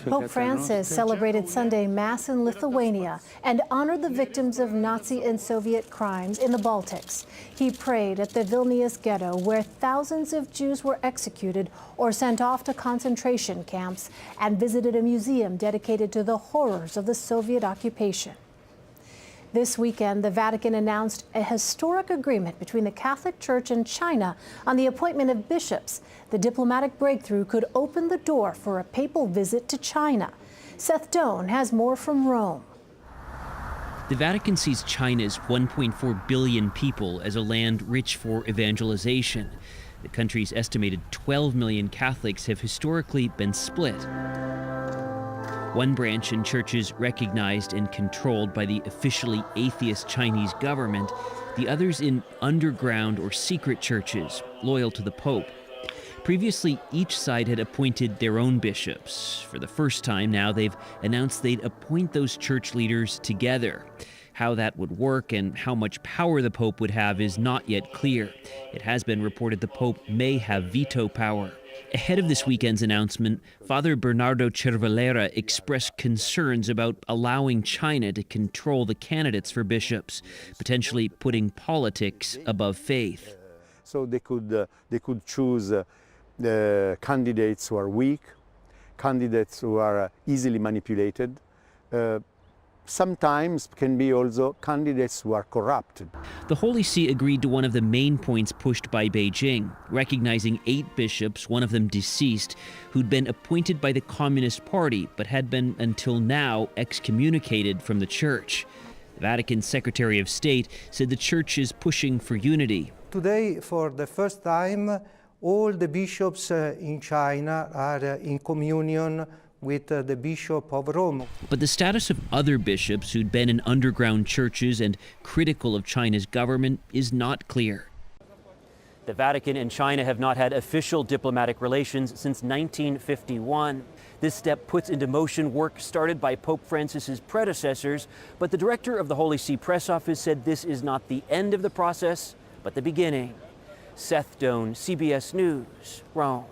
Pope Francis celebrated Sunday Mass in Lithuania and honored the victims of Nazi and Soviet crimes in the Baltics. He prayed at the Vilnius ghetto, where thousands of Jews were executed or sent off to concentration camps, and visited a museum dedicated to the horrors of the Soviet occupation. This weekend, the Vatican announced a historic agreement between the Catholic Church and China on the appointment of bishops. The diplomatic breakthrough could open the door for a papal visit to China. Seth Doan has more from Rome. The Vatican sees China's 1.4 billion people as a land rich for evangelization. The country's estimated 12 million Catholics have historically been split. One branch in churches recognized and controlled by the officially atheist Chinese government, the others in underground or secret churches loyal to the Pope. Previously, each side had appointed their own bishops. For the first time now, they've announced they'd appoint those church leaders together. How that would work and how much power the Pope would have is not yet clear. It has been reported the Pope may have veto power. Ahead of this weekend's announcement, Father Bernardo Cervellera expressed concerns about allowing China to control the candidates for bishops, potentially putting politics above faith. So they could choose candidates who are weak, candidates who are easily manipulated. Sometimes can be also candidates who are corrupted. The Holy See agreed to one of the main points pushed by Beijing, recognizing 8 bishops, one of them deceased, who'd been appointed by the Communist Party but had been until now excommunicated from the church. The Vatican Secretary of State said the church is pushing for unity. Today, for the first time, all the bishops in China are in communion with the Bishop of Rome. But the status of other bishops who'd been in underground churches and critical of China's government is not clear. The Vatican and China have not had official diplomatic relations since 1951. This step puts into motion work started by Pope Francis's predecessors, but the director of the Holy See press office said this is not the end of the process, but the beginning. Seth Doan, CBS News, Rome.